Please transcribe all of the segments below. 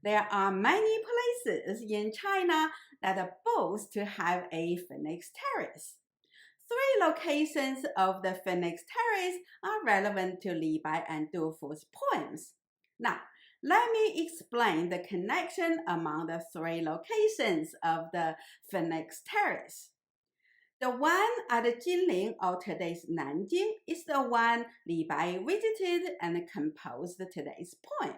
There are many places in China that boast to have a Phoenix Terrace. 3 locations of the Phoenix Terrace are relevant to Li Bai and Du Fu's poems. Now, let me explain the connection among the 3 locations of the Phoenix Terrace. The one at Jinling, or today's Nanjing, is the one Li Bai visited and composed today's poem.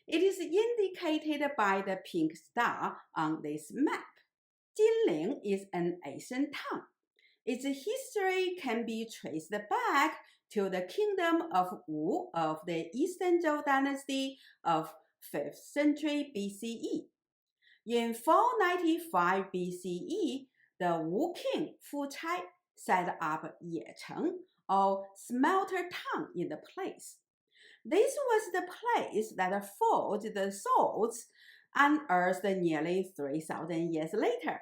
It is indicated by the pink star on this map. Jinling is an ancient town. Its history can be traced back to the kingdom of Wu of the Eastern Zhou dynasty of 5th century BCE. In 495 BCE, the Wu king Fu Cai set up Yecheng, or smelter town, in the place. This was the place that forged the swords unearthed nearly 3,000 years later.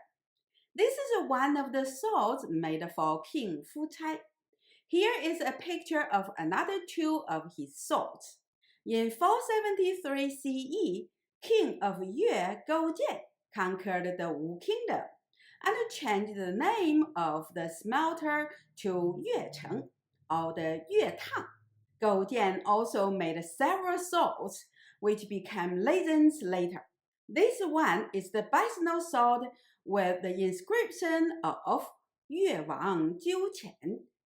This is one of the swords made for King Fu Cai. Here is a picture of another 2 of his swords. In 473 CE, King of Yue Goujian conquered the Wu kingdom and changed the name of the smelter to Yuecheng, or the Yuetang. Goujian also made several swords, which became legends later. This one is the best-known sword with the inscription of 越王纠浅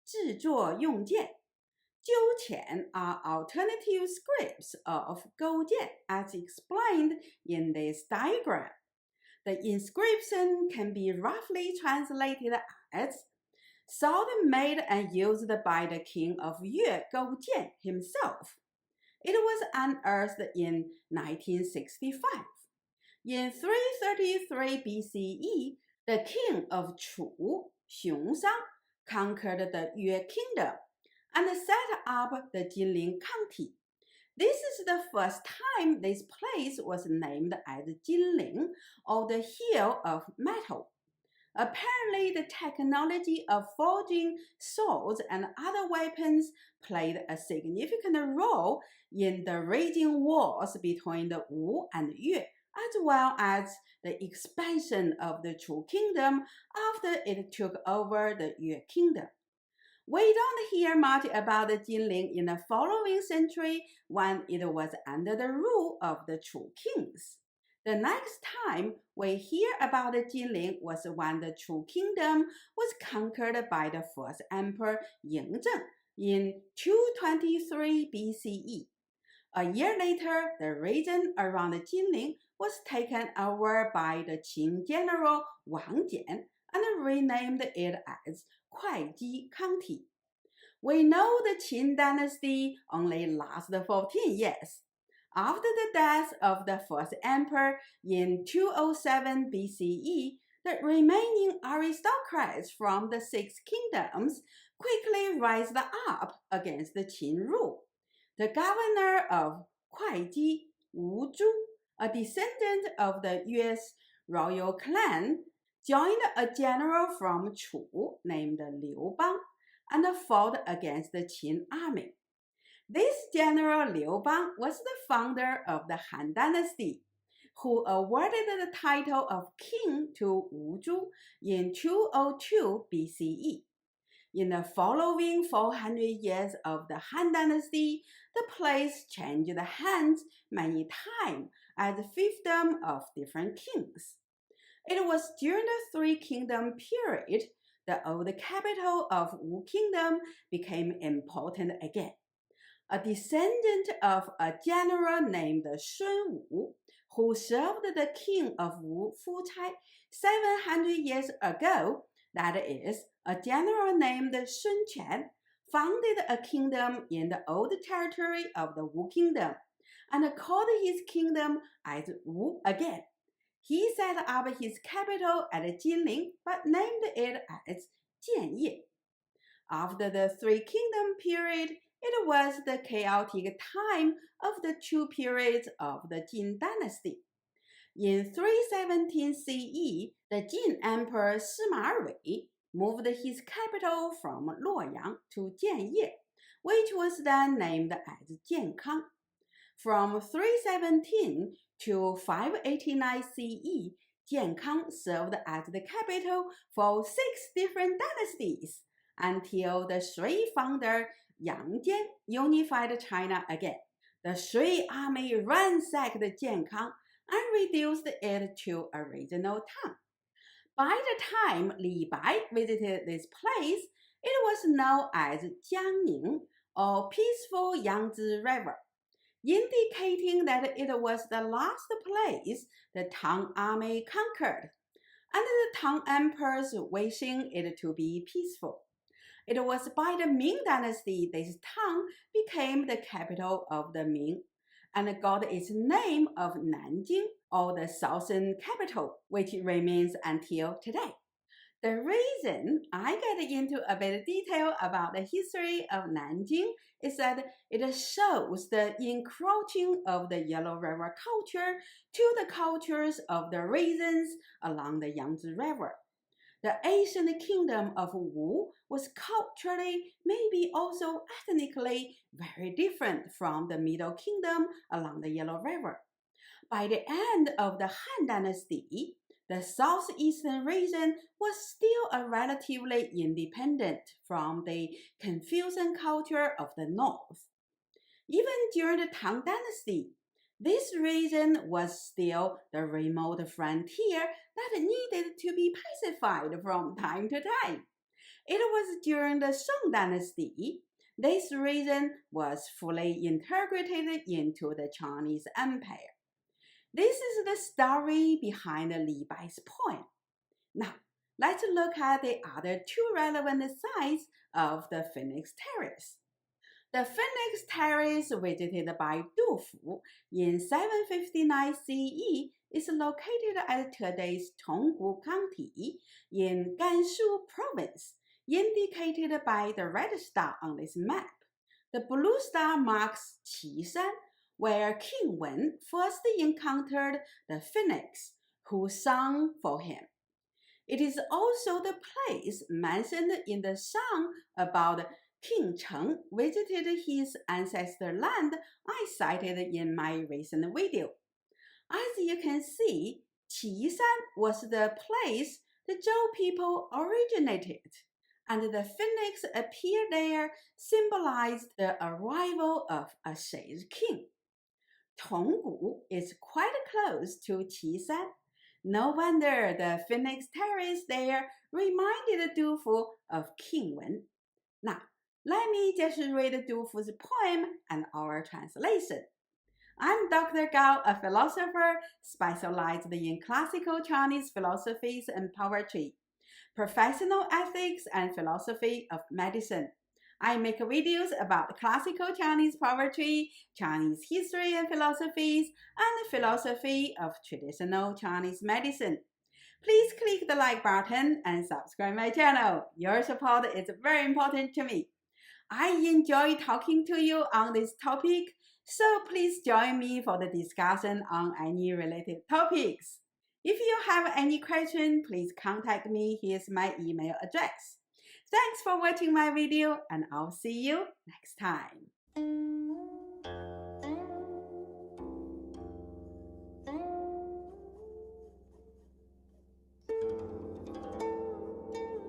制作用剑. 纠浅 are alternative scripts of Goujian, as explained in this diagram. The inscription can be roughly translated as sword made and used by the king of Yue Goujian himself. It was unearthed in 1965. In 333 BCE, the king of Chu, Xiongshang, conquered the Yue kingdom and set up the Jinling County. This is the first time this place was named as Jinling, or the Hill of Metal. Apparently, the technology of forging swords and other weapons played a significant role in the raging wars between the Wu and Yue, as well as the expansion of the Chu kingdom after it took over the Yue kingdom. We don't hear much about the Jinling in the following century when it was under the rule of the Chu kings. The next time we hear about the Jinling was when the Chu kingdom was conquered by the first emperor Yingzheng in 223 BCE. A year later, the region around Jinling was taken over by the Qin general Wang Jian and renamed it as Kuaiji County. We know the Qin dynasty only lasted 14 years. After the death of the first emperor in 207 BCE, the remaining aristocrats from the 6 kingdoms quickly rised up against the Qin rule. The governor of Kuaiji, Wu Zhu, a descendant of the Yue's royal clan, joined a general from Chu named Liu Bang and fought against the Qin army. This general Liu Bang was the founder of the Han dynasty, who awarded the title of king to Wu Zhu in 202 BCE. In the following 400 years of the Han dynasty, the place changed hands many times as a fiefdom of different kings. It was during the Three Kingdom period the old capital of Wu Kingdom became important again. A descendant of a general named Sun Wu, who served the king of Wu Fu Cai 700 years ago, that is, a general named Sun Quan, founded a kingdom in the old territory of the Wu Kingdom and called his kingdom as Wu again. He set up his capital at Jinling, but named it as Jianye. After the Three Kingdom period, it was the chaotic time of the 2 periods of the Jin dynasty. In 317 CE, the Jin Emperor Sima Rui moved his capital from Luoyang to Jianye, which was then named as Jiankang. From 317 to 589 CE, Jiankang served as the capital for 6 different dynasties until the Sui founder Yang Jian unified China again. The Sui army ransacked Jiankang and reduced it to a regional town. By the time Li Bai visited this place, it was known as Jiangning, or Peaceful Yangtze River, indicating that it was the last place the Tang army conquered, and the Tang emperors wishing it to be peaceful. It was by the Ming dynasty this town became the capital of the Ming and got its name of Nanjing, or the southern capital, which remains until today. The reason I get into a bit of detail about the history of Nanjing is that it shows the encroaching of the Yellow River culture to the cultures of the regions along the Yangtze River. The ancient kingdom of Wu was culturally, maybe also ethnically, very different from the Middle Kingdom along the Yellow River. By the end of the Han Dynasty, the southeastern region was still a relatively independent from the Confucian culture of the north. Even during the Tang Dynasty, this region was still the remote frontier that needed to be pacified from time to time. It was during the Song Dynasty this region was fully integrated into the Chinese Empire. This is the story behind Li Bai's point. Now, let's look at the other 2 relevant sites of the Phoenix Terrace. The Phoenix Terrace, visited by Du Fu in 759 CE, is located at today's Tonggu County in Gansu Province, indicated by the red star on this map. The blue star marks Qishan, where King Wen first encountered the phoenix who sung for him. It is also the place mentioned in the song about King Cheng visited his ancestor land I cited in my recent video. As you can see, Qishan was the place the Zhou people originated, and the phoenix appeared there symbolized the arrival of a sage king. Tonggu is quite close to Qishan. No wonder the Phoenix Terrace there reminded Du Fu of King Wen. Now, let me just read Du Fu's poem and our translation. I'm Dr. Gao, a philosopher specialized in classical Chinese philosophies and poetry, professional ethics, and philosophy of medicine. I make videos about classical Chinese poetry, Chinese history and philosophies, and the philosophy of traditional Chinese medicine. Please click the like button and subscribe my channel. Your support is very important to me. I enjoy talking to you on this topic, so please join me for the discussion on any related topics. If you have any question, please contact me. Here's my email address. Thanks for watching my video, and I'll see you next time.